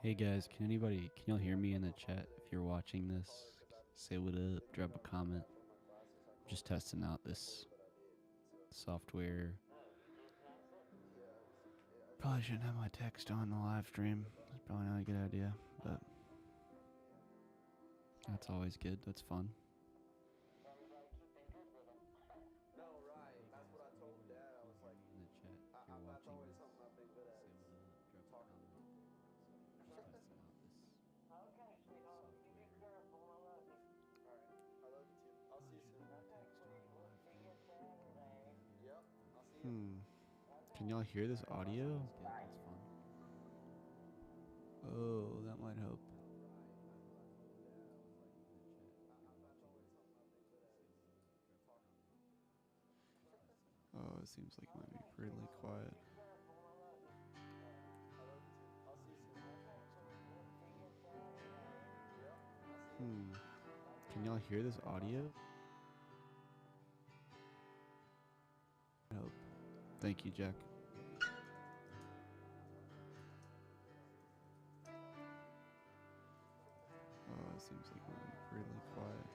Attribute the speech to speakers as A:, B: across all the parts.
A: Hey guys, can y'all hear me in the chat if you're watching this? Say what up, drop a comment. I'm just testing out this software. Probably shouldn't have my text on the live stream. It's probably not a good idea, but that's always good. That's fun. In the chat, if you're watching this, say what up, drop a comment. Just testing out this software. Can y'all hear this audio? That's good. That's fun. Oh, that might help. Oh, it seems like it might be really quiet. Can y'all hear this audio? Help. Thank you, Jack. Oh, it seems like it might be really quiet.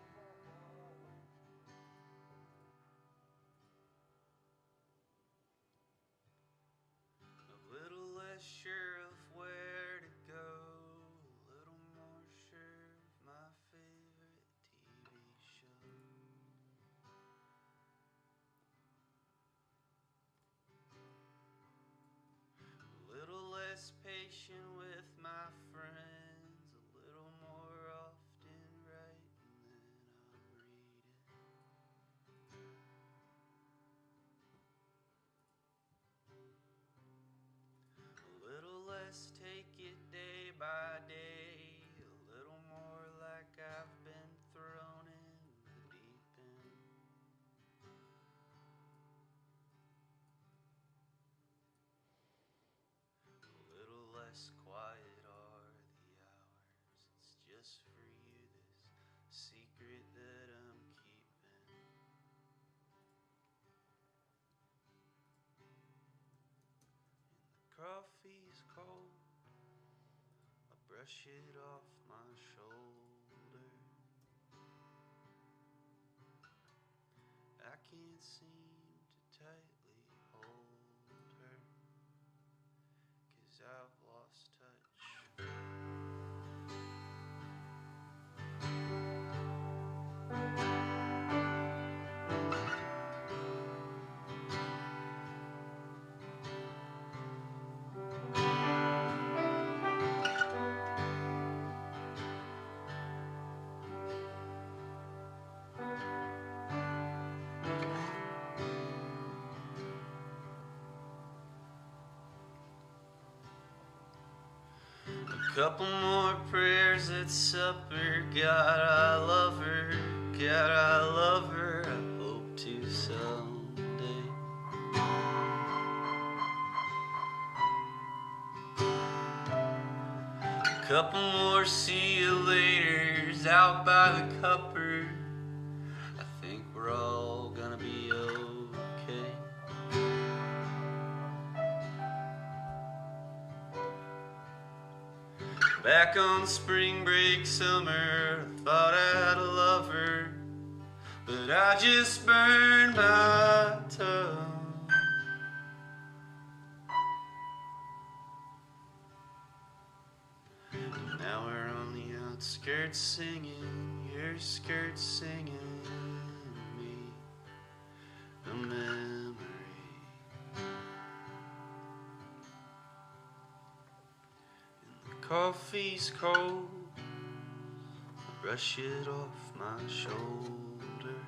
B: A little less sure of where to go, a little more sure of my favorite TV show. A little less patient with my friends, a little more often writing than I'm reading. A little less take it day by day, a little more like I've been thrown in the deep end. A little less quiet are the hours, it's just for you, this secret that I'm keeping. And the coffee's cold, I brush it off my shoulder. I can't seem to tightly hold her, 'cause I've lost touch. A couple more prayers at supper. God, I love her. God, I love her. I hope to someday. A couple more see you laters out by the cupboard. I think we're all gonna be okay. Back on spring break summer, I thought I'd love her, but I just burned my tongue. Now we're on the outskirts singing, your skirts singing me a memory. Coffee's cold, I brush it off my shoulder.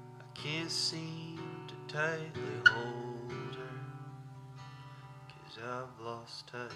B: I can't seem to tightly hold her, 'cause I've lost touch.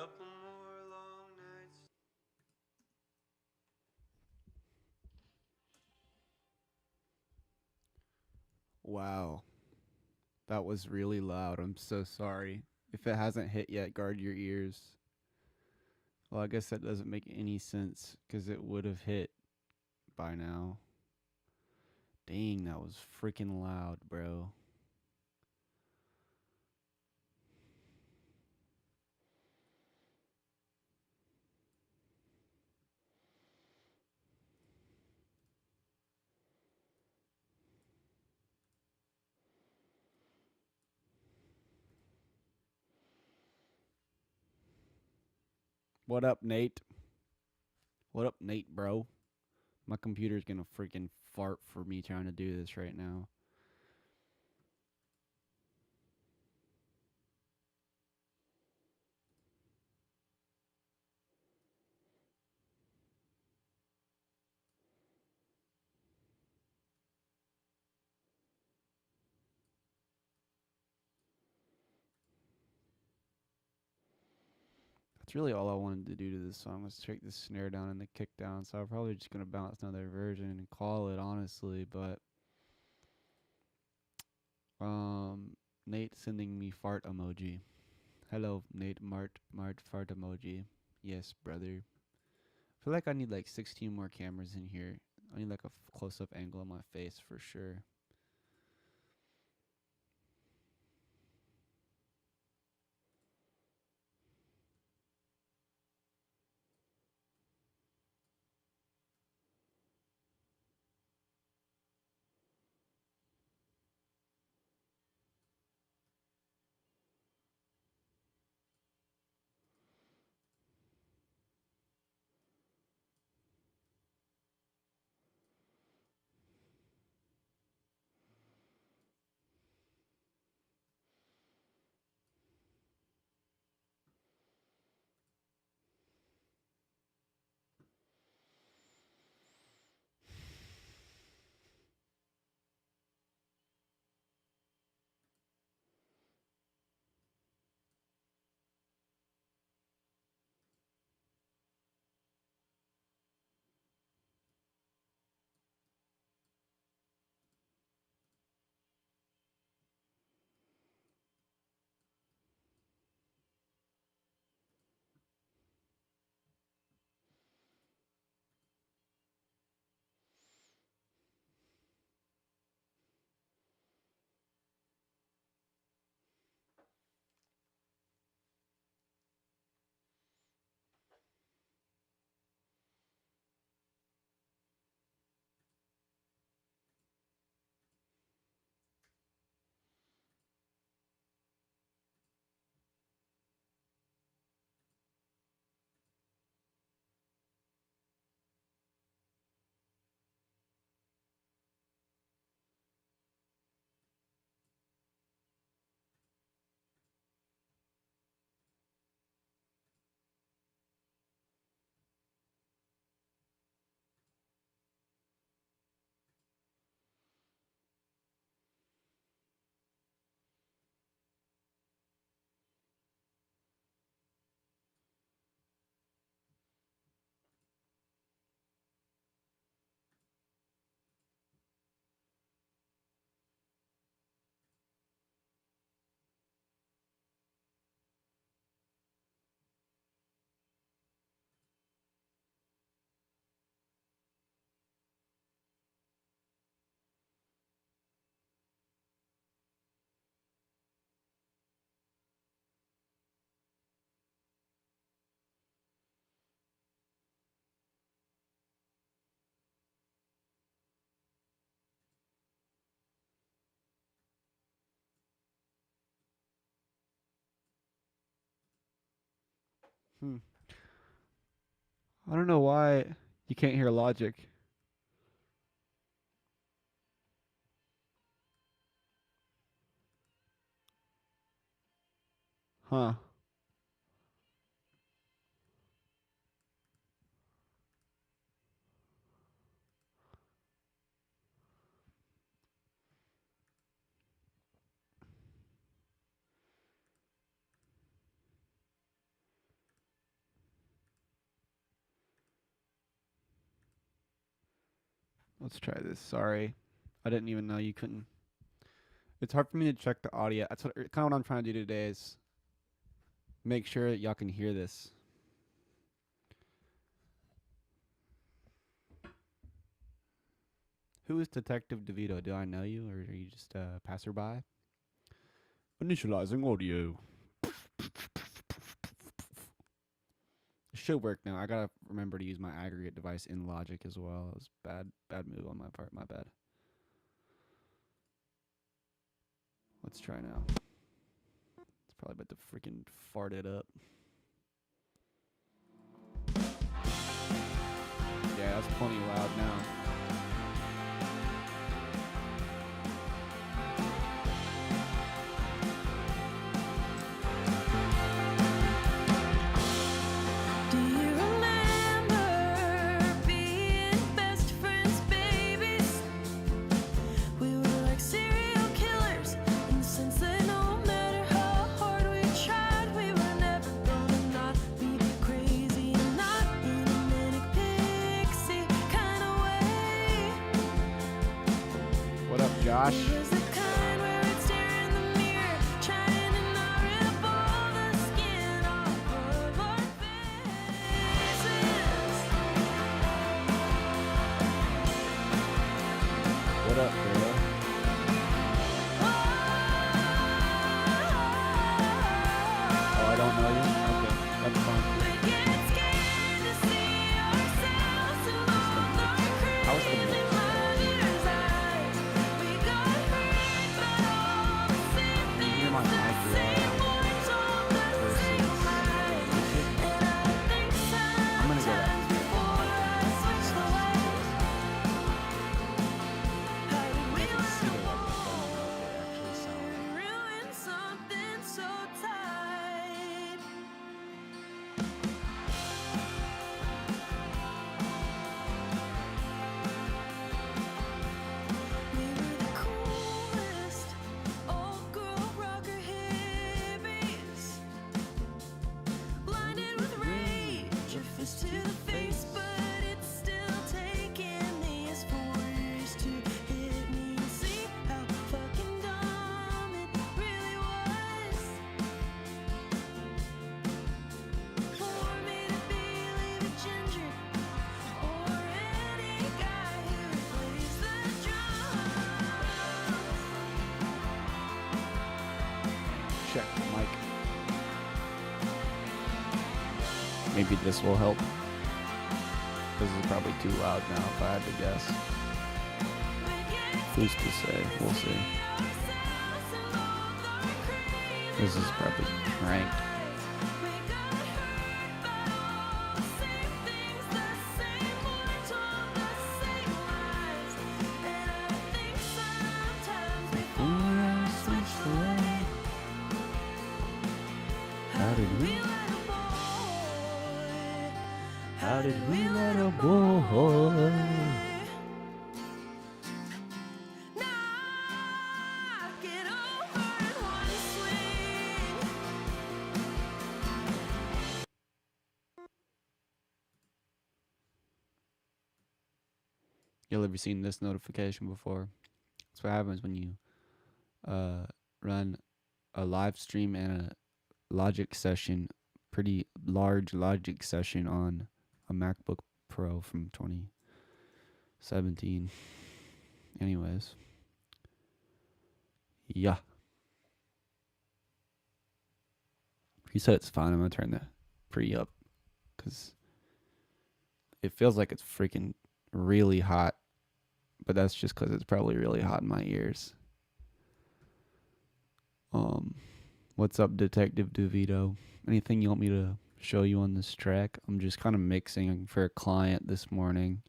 B: couple more long nights.
A: Wow. That was really loud. I'm so sorry. If it hasn't hit yet, guard your ears. Well, I guess that doesn't make any sense because it would have hit by now. Dang, that was freaking loud, bro. What up, Nate? What up, Nate, bro? My computer's gonna freaking fart for me trying to do this right now. That's really all I wanted to do to this song was take the snare down and the kick down. So I'm probably just gonna bounce another version and call it, honestly. But Nate sending me fart emoji. Hello, Nate. Mart fart emoji. Yes, brother. I feel like I need like 16 more cameras in here. I need like a close up angle on my face for sure. Hmm. I don't know why you can't hear Logic. Huh. Let's try this. Sorry. I didn't even know you couldn't. It's hard for me to check the audio. That's what kind of what I'm trying to do today is make sure that y'all can hear this. Who is Detective DeVito? Do I know you, or are you just a passerby? Initializing audio. It should work now. I gotta remember to use my aggregate device in Logic as well. It was bad move on my part. My bad. Let's try now. It's probably about to freaking fart it up. Yeah, that's plenty loud now.
C: Do you remember being best friends, babies? We were like serial killers in the sense that no matter how hard we tried, we were never gonna not be crazy and not in a manic pixie kind of way.
A: What up, Josh?
C: It was the kind where we'd stare in the mirror, trying to not rip all the skin off of our faces.
A: What up, girl? Oh, I don't know you? Okay, that's fine.
C: We get scared to see ourselves in both our
A: How's the
C: crazy
A: mix?
C: mother's eyes. We got hurt by all the same
A: Can you hear my
C: things,
A: mic
C: the same
A: raw
C: words on the
A: versus
C: same lies.
A: music?
C: And I think
A: I'm gonna go back.
C: sometimes before I switch the way, how did we
A: I can see
C: let
A: the
C: a
A: microphone and what they actually sound like.
C: ruin something so tight? We were the coolest old girl rocker hippies, blinded with rage, a fist to the face, but it's still taking these 4 years to hit me and see how fucking dumb it really was for me to believe a ginger or any guy who plays the drums.
A: Check the mic. Maybe this will help. This is probably too loud now if I had to guess. Who's to say? We'll see. This is probably cranked. How did we let a boy? Y'all ever seen this notification before? That's what happens when you run a live stream and a Logic session, pretty large Logic session on a MacBook Pro from 2017. Anyways. Yeah. He said it's fine. I'm going to turn the pre up because it feels like it's freaking really hot. But that's just because it's probably really hot in my ears. What's up, Detective DeVito? Anything you want me to show you on this track? I'm just kind of mixing for a client this morning.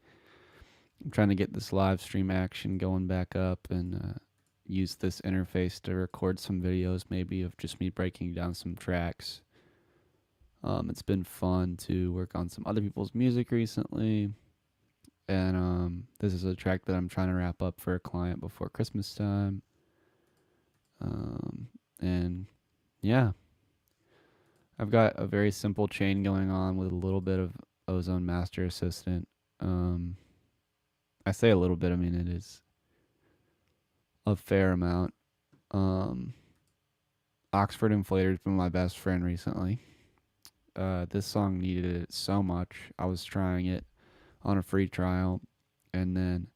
A: I'm trying to get this live stream action going back up and use this interface to record some videos, maybe of just me breaking down some tracks. It's been fun to work on some other people's music recently. And this is a track that I'm trying to wrap up for a client before Christmas time. And yeah, I've got a very simple chain going on with a little bit of Ozone Master Assistant. I say a little bit, I mean it is a fair amount. Um, Oxford Inflator's been my best friend recently. This song needed it so much. I was trying it on a free trial, and then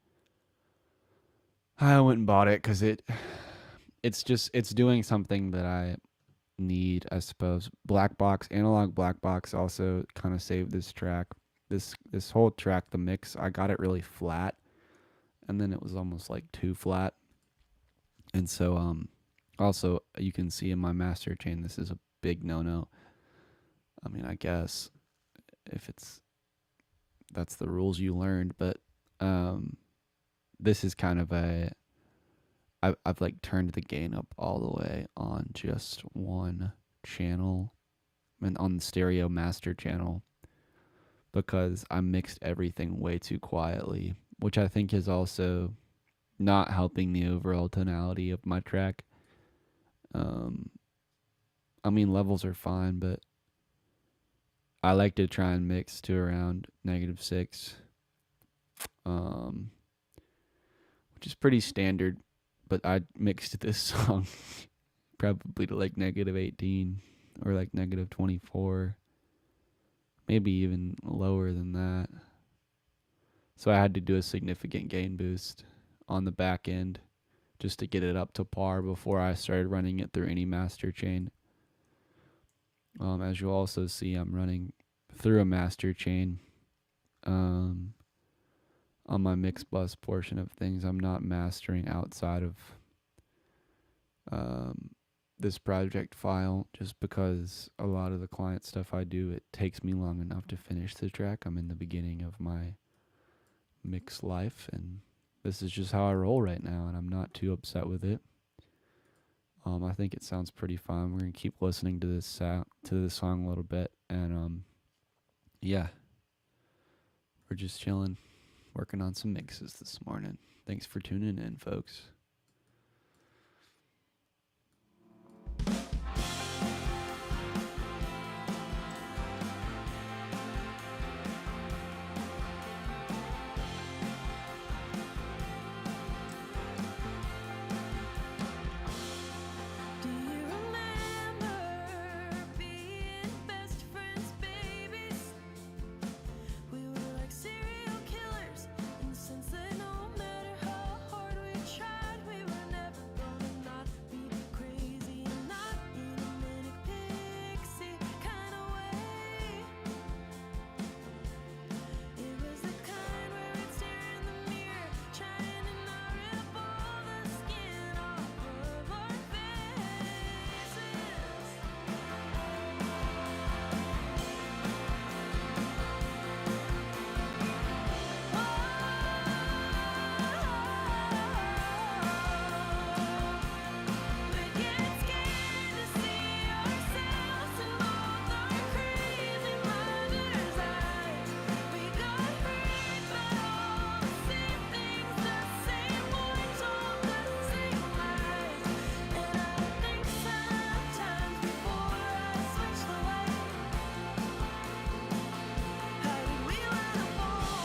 A: I went and bought it because it's doing something that I need, I suppose. Analog black box also kind of saved this track. This whole track, the mix, I got it really flat, and then it was almost like too flat. And so also you can see in my master chain this is a big no. I mean, I guess if that's the rules you learned, but this is kind of I've like turned the gain up all the way on just one channel and on the stereo master channel because I mixed everything way too quietly, which I think is also not helping the overall tonality of my track. I mean, levels are fine, but I like to try and mix to around -6, which is pretty standard. But I mixed this song probably to like -18 or like -24, maybe even lower than that. So I had to do a significant gain boost on the back end just to get it up to par before I started running it through any master chain. As you'll also see, I'm running through a master chain on my mix bus portion of things. I'm not mastering outside of this project file just because a lot of the client stuff I do, it takes me long enough to finish the track. I'm in the beginning of my mix life, and this is just how I roll right now, and I'm not too upset with it. I think it sounds pretty fun. We're gonna keep listening to this song a little bit, and yeah, we're just chilling, working on some mixes this morning. Thanks for tuning in, folks.
C: Do you remember being best friends, babies? We were like serial killers, and since then, no matter how hard we tried, we were never gonna not be crazy, not in a manic pixie kind of way. It was the kind where we'd stare in the mirror, trying to not rip all the skin off of our faces. We'd get scared to see ourselves in both our crazy mother's eyes. We got hurt by all the same things, the same boy told the same lies. And I think sometimes before I switch the light, how did we let a boy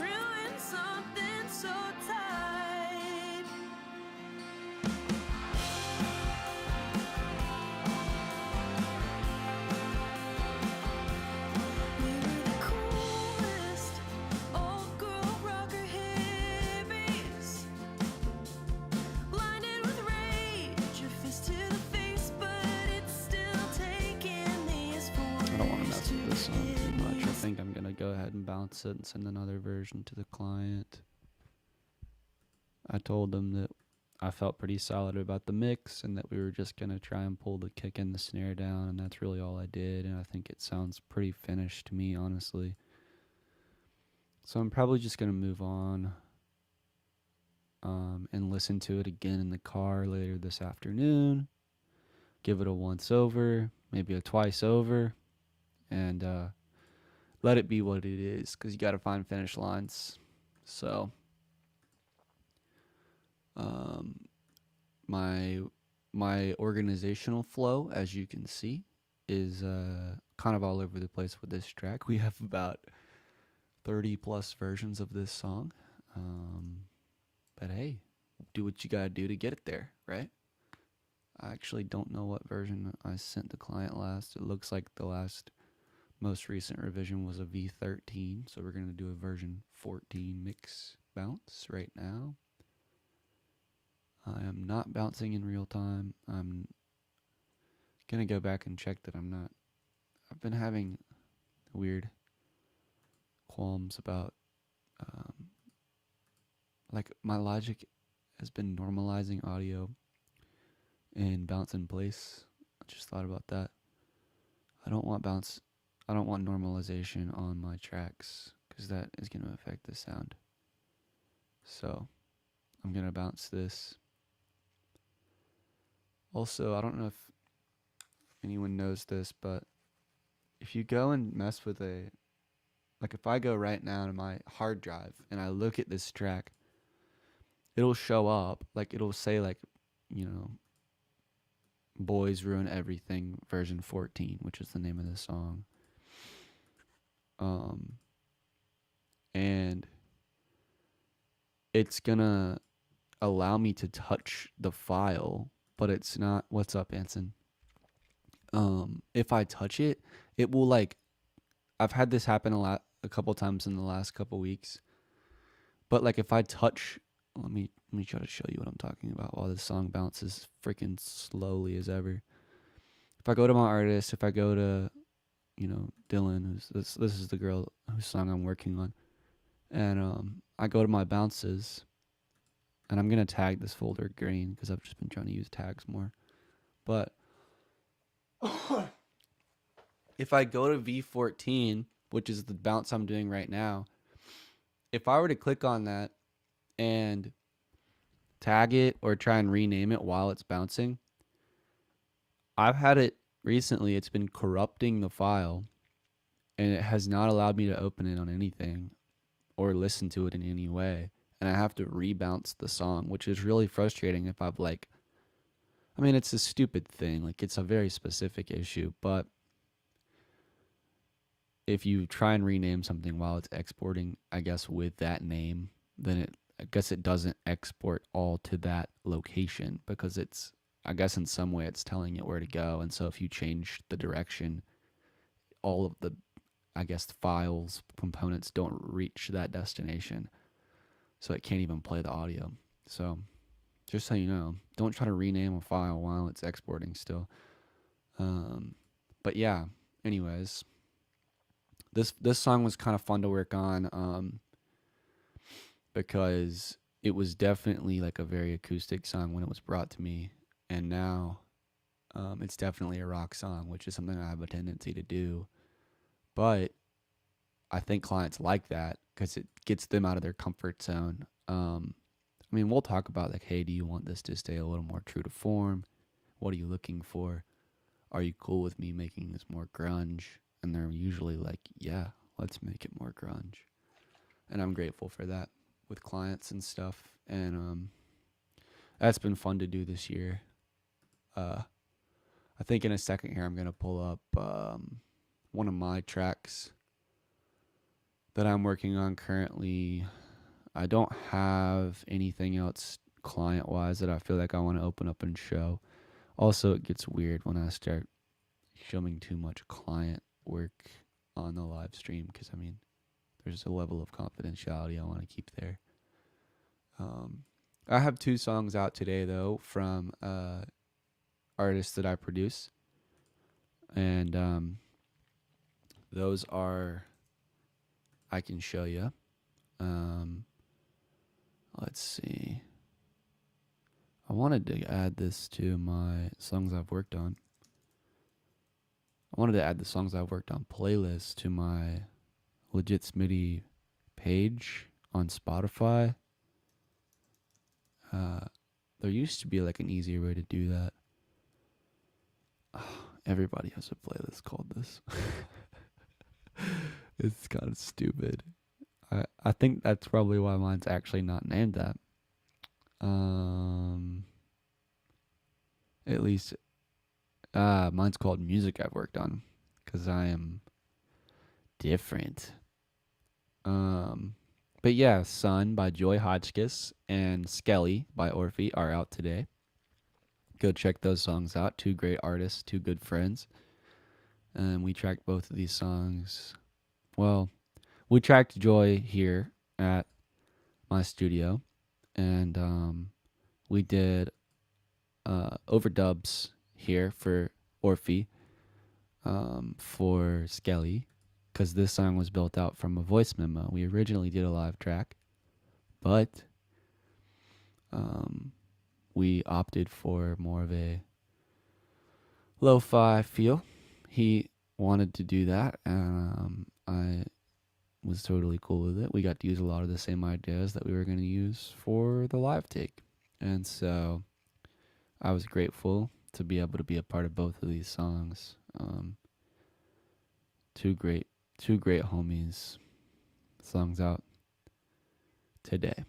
C: ruin something so tight? We were the coolest old girl rocker hippies, blinded with rage, a fist to the face, but it's still taking these
A: I don't want to mess with this song too much. I
C: forties.
A: think I'm going to go ahead and bounce it and send another version to the client. I told them that I felt pretty solid about the mix and that we were just going to try and pull the kick and the snare down, and that's really all I did, and I think it sounds pretty finished to me, honestly. So I'm probably just going to move on and listen to it again in the car later this afternoon, give it a once over, maybe a twice over, and let it be what it is, because you got to find finish lines. So my organizational flow, as you can see, is kind of all over the place with this track. We have about 30 plus versions of this song. But hey, do what you gotta do to get it there, right? I actually don't know what version I sent the client last. It looks like the last most recent revision was a V13, so we're going to do a version 14 mix bounce right now. I am not bouncing in real time. I'm going to go back and check that I've been having weird qualms about, like my Logic has been normalizing audio and bounce in place. I just thought about that. I don't want normalization on my tracks because that is going to affect the sound. So I'm going to bounce this. Also, I don't know if anyone knows this, but if you go and mess with if I go right now to my hard drive and I look at this track, it'll show up, like it'll say Boys Ruin Everything version 14, which is the name of the song. And it's gonna allow me to touch the file, but it's not. What's up, Anson? If I touch it, it will I've had this happen a couple times in the last couple weeks. But if I touch, let me try to show you what I'm talking about while this song bounces freaking slowly as ever. If I go to my artist, if I go to, Dylan, this is the girl whose song I'm working on, and I go to my bounces, and I'm gonna tag this folder green because I've just been trying to use tags more. But if I go to V14, which is the bounce I'm doing right now, if I were to click on that and tag it or try and rename it while it's bouncing, I've had it recently. It's been corrupting the file, and it has not allowed me to open it on anything or listen to it in any way. And I have to rebounce the song, which is really frustrating if I've it's a stupid thing. It's a very specific issue, but if you try and rename something while it's exporting, I guess with that name, then I guess it doesn't export all to that location because I guess in some way it's telling it where to go. And so if you change the direction, all of the, files, components don't reach that destination. So it can't even play the audio. So just so you know, don't try to rename a file while it's exporting still. But yeah, anyways, this song was kind of fun to work on because it was definitely a very acoustic song when it was brought to me. And now it's definitely a rock song, which is something I have a tendency to do. But I think clients like that because it gets them out of their comfort zone. We'll talk about hey, do you want this to stay a little more true to form? What are you looking for? Are you cool with me making this more grunge? And they're usually yeah, let's make it more grunge. And I'm grateful for that with clients and stuff. And that's been fun to do this year. I think in a second here I'm going to pull up one of my tracks that I'm working on currently. I don't have anything else client-wise that I feel like I want to open up and show. Also, it gets weird when I start showing too much client work on the live stream because, there's a level of confidentiality I want to keep there. I have 2 songs out today, though, from artists that I produce. And those are, I can show you. Let's see. I wanted to add this to my songs I've worked on. I wanted to add the songs I've worked on playlist to my Legit Smitty page on Spotify. There used to be an easier way to do that. Everybody has a playlist called this. It's kind of stupid. I think that's probably why mine's actually not named that. At least mine's called Music I've Worked On because I am different. Um, but yeah, Sun by Joy Hotchkiss and Skelly by Orphe are out today. Go check those songs out. Two great artists, two good friends. And we tracked both of these songs. Well, we tracked Joy here at my studio, and we did overdubs here for Orphe, for Skelly, because this song was built out from a voice memo. We originally did a live track, but we opted for more of a lo-fi feel. He wanted to do that, and I was totally cool with it. We got to use a lot of the same ideas that we were going to use for the live take, and so I was grateful to be able to be a part of both of these songs. Two great homies. Songs out today.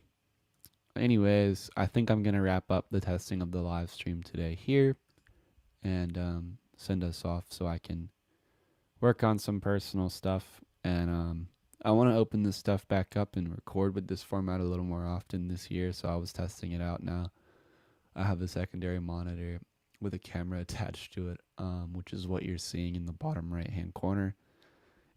A: Anyways, I think I'm gonna wrap up the testing of the live stream today here, and send us off so I can work on some personal stuff. And I want to open this stuff back up and record with this format a little more often this year. So I was testing it out now. I have a secondary monitor with a camera attached to it, which is what you're seeing in the bottom right hand corner.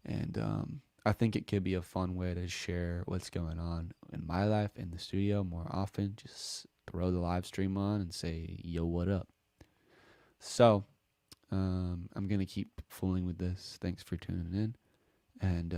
A: And I think it could be a fun way to share what's going on in my life in the studio more often. Just throw the live stream on and say, yo, what up? So I'm going to keep fooling with this. Thanks for tuning in. And